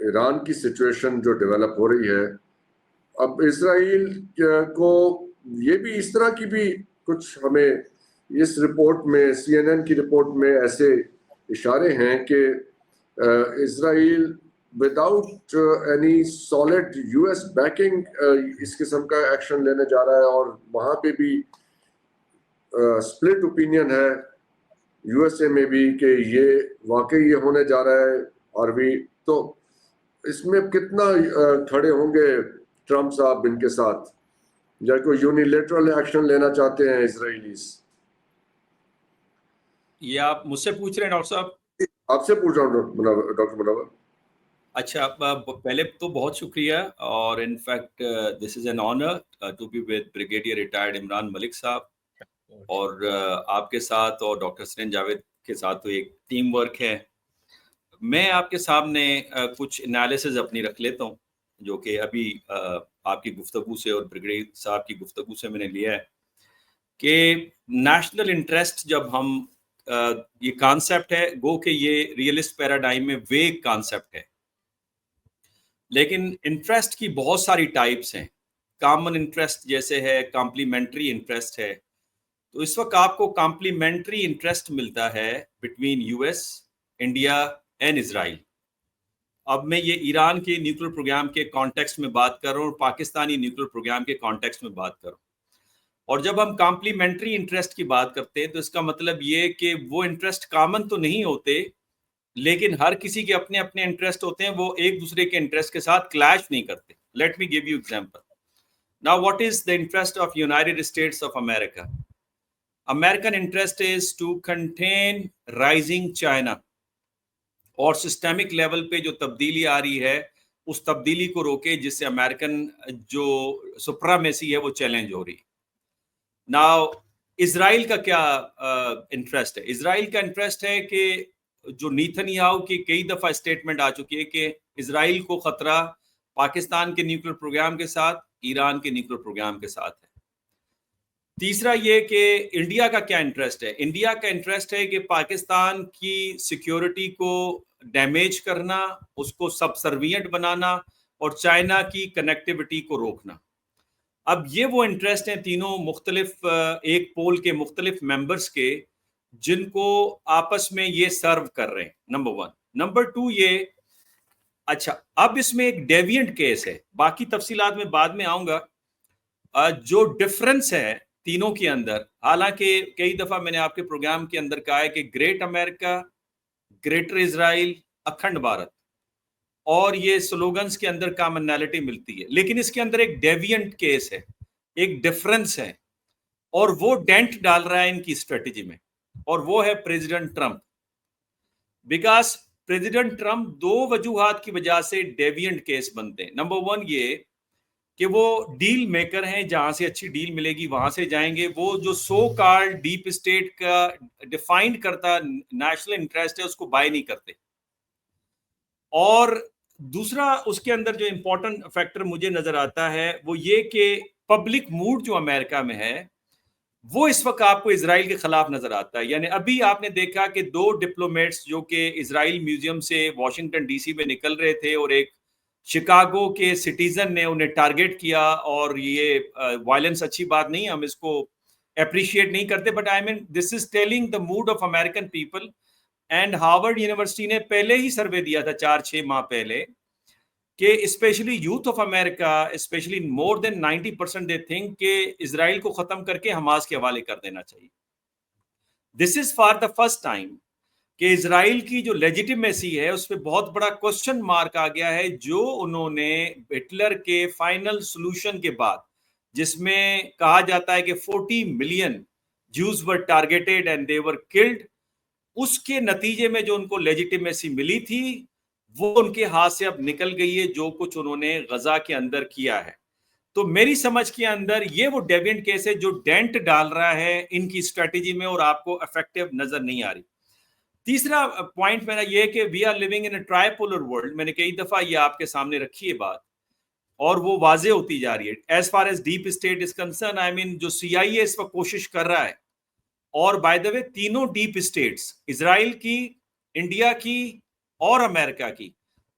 ایران کی سچویشن جو ڈیولپ ہو رہی ہے، اب اسرائیل کو یہ بھی اس طرح کی بھی کچھ ہمیں اس رپورٹ میں CNN کی رپورٹ میں ایسے اشارے ہیں کہ Israel without any solid US backing اس قسم کا ایکشن لینے جا رہا ہے، اور وہاں پہ بھی سپلٹ اوپینین ہے USA میں بھی کہ یہ واقعی یہ ہونے جا رہا ہے. اور بھی تو اس میں کتنا کھڑے ہوں گے ٹرمپ صاحب ان کے ساتھ، یا کوئی یونیلیٹرل ایکشن لینا چاہتے ہیں اسرائیلیز؟ یہ آپ مجھ سے پوچھ رہے ہیں ڈاکٹر صاحب؟ آپ سے پوچھ رہا ہوں ڈاکٹر منور. اچھا، پہلے تو بہت شکریہ، اور in fact this is an honour to be with brigadier retired Imran Malik صاحب، اور آپ کے ساتھ اور ڈاکٹر سنین جاوید کے ساتھ تو ایک ٹیم ورک ہے. میں آپ کے سامنے کچھ انالیسز اپنی رکھ لیتا ہوں جو کہ ابھی آپ کی گفتگو سے اور بریگیڈیئر صاحب کی گفتگو سے میں نے لیا ہے کہ نیشنل انٹرسٹ جب ہم یہ کانسیپٹ ہے، گو کہ یہ ریئلسٹ پیراڈائم میں ویگ کانسیپٹ ہے، لیکن انٹرسٹ کی بہت ساری ٹائپس ہیں. کامن انٹرسٹ جیسے ہے، کمپلیمنٹری انٹرسٹ ہے. تو اس وقت آپ کو کمپلیمنٹری انٹرسٹ ملتا ہے between US، India and Israel. اب میں یہ ایران کے نیوکلیر پروگرام کے کانٹیکسٹ میں بات کر رہا ہوں اور پاکستانی نیوکلیر پروگرام کے کانٹیکسٹ میں بات کر رہا ہوں. اور جب ہم کمپلیمنٹری انٹرسٹ کی بات کرتے ہیں تو اس کا مطلب یہ کہ وہ انٹرسٹ کامن تو نہیں ہوتے، لیکن ہر کسی کے اپنے اپنے انٹرسٹ ہوتے ہیں، وہ ایک دوسرے کے انٹرسٹ کے ساتھ کلیش نہیں کرتے. Let me give you example. Now what is the interest of United States of America? American interest is to contain rising China، اور سسٹمک لیول پہ جو تبدیلی آ رہی ہے اس تبدیلی کو روکے، جس سے امریکن جو سپرامیسی ہے وہ چیلنج ہو رہی. ناؤ اسرائیل کا کیا انٹرسٹ ہے؟ اسرائیل کا انٹرسٹ ہے کہ جو نیتن یاہو کی کئی دفعہ اسٹیٹمنٹ آ چکی ہے کہ اسرائیل کو خطرہ پاکستان کے نیوکلیر پروگرام کے ساتھ، ایران کے نیوکلیر پروگرام کے ساتھ ہے. تیسرا یہ کہ انڈیا کا کیا انٹرسٹ ہے؟ انڈیا کا انٹرسٹ ہے کہ پاکستان کی سیکیورٹی کو ڈیمیج کرنا، اس کو سبسروینٹ بنانا، اور چائنا کی کنیکٹیوٹی کو روکنا. اب یہ وہ انٹرسٹ ہیں تینوں مختلف ایک پول کے مختلف ممبرز کے، جن کو آپس میں یہ سرو کر رہے ہیں. نمبر 1. نمبر 2 یہ، اچھا اب اس میں ایک ڈیوینٹ کیس ہے، باقی تفصیلات میں بعد میں آؤں گا. جو ڈفرنس ہے تینوں کے اندر، حالانکہ کئی دفعہ میں نے آپ کے پروگرام کے اندر کہا ہے کہ گریٹ امریکہ، گریٹر اسرائیل، اکھنڈ بھارت، اور یہ سلوگنز کے اندر کامنالٹی ملتی ہے، لیکن اس کے اندر ایک ڈیوینٹ کیس ہے، ایک ڈفرنس ہے، اور وہ ڈینٹ ڈال رہا ہے ان کی اسٹریٹجی میں، اور وہ ہے president Trump. Because president Trump 2 وجوہات کی وجہ سے ڈیوینٹ کیس بنتے ہیں. نمبر 1 یہ کہ وہ ڈیل میکر ہیں، جہاں سے اچھی ڈیل ملے گی وہاں سے جائیں گے. وہ جو سو کالڈ ڈیپ اسٹیٹ کا ڈیفائنڈ کرتا نیشنل انٹرسٹ ہے اس کو بائی نہیں کرتے. اور دوسرا اس کے اندر جو امپورٹنٹ فیکٹر مجھے نظر آتا ہے وہ یہ کہ پبلک موڈ جو امریکہ میں ہے وہ اس وقت آپ کو اسرائیل کے خلاف نظر آتا ہے. یعنی ابھی آپ نے دیکھا کہ 2 ڈپلومیٹس جو کہ اسرائیل میوزیم سے واشنگٹن ڈی سی میں نکل رہے تھے، اور ایک شکاگو کے سٹیزن نے انہیں ٹارگٹ کیا، اور یہ وائلنس اچھی بات نہیں، ہم اس کو اپریشیٹ نہیں کرتے، but I mean this is telling the mood of American people. And Harvard University نے پہلے ہی سروے دیا تھا 4-6 ماہ پہلے کہ especially youth of America, especially more than 90% they think کہ اسرائیل کو ختم کر کے حماس کے حوالے کر دینا چاہیے. This is for the first time کہ اسرائیل کی جو لیجیٹیمیسی ہے اس پہ بہت بڑا کوسچن مارک آ گیا ہے، جو انہوں نے ہٹلر کے فائنل سولوشن کے بعد، جس میں کہا جاتا ہے کہ 40 million Jews were targeted and they were killed, اس کے نتیجے میں جو ان کو لیجیٹیمیسی ملی تھی وہ ان کے ہاتھ سے اب نکل گئی ہے، جو کچھ انہوں نے غزہ کے اندر کیا ہے. تو میری سمجھ کے اندر یہ وہ ڈیوینٹ کیس ہے جو ڈینٹ ڈال رہا ہے ان کی اسٹریٹجی میں، اور آپ کو افیکٹو نظر نہیں آ رہی. تیسرا پوائنٹ میرا یہ کہ we are living in a tripolar world. میں نے کئی دفعہ یہ آپ کے سامنے رکھی ہے بات، اور وہ واضح ہوتی جا رہی ہے. As far as deep state is concern, I mean جو CIA اس وقت کوشش کر رہا ہے، اور بائی دا وے تینوں ڈیپ اسٹیٹس، اسرائیل کی، انڈیا کی اور امریکہ کی،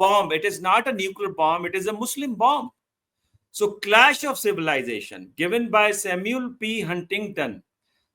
bomb. It is not a nuclear bomb, it is a Muslim bomb. So clash of civilization given by Samuel P. Huntington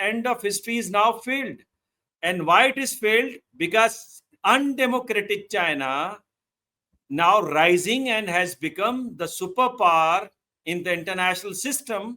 end of history is now failed. And why it is failed? Because undemocratic China now rising and has become the superpower in the international system,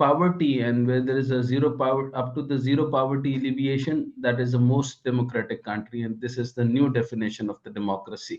poverty and where there is a zero power up to the zero poverty alleviation, that is the most democratic country, and this is the new definition of the democracy.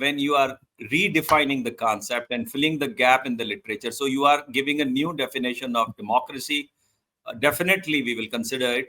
when you are redefining the concept and filling the gap in the literature. So you are giving a new definition of democracy. Definitely we will consider it,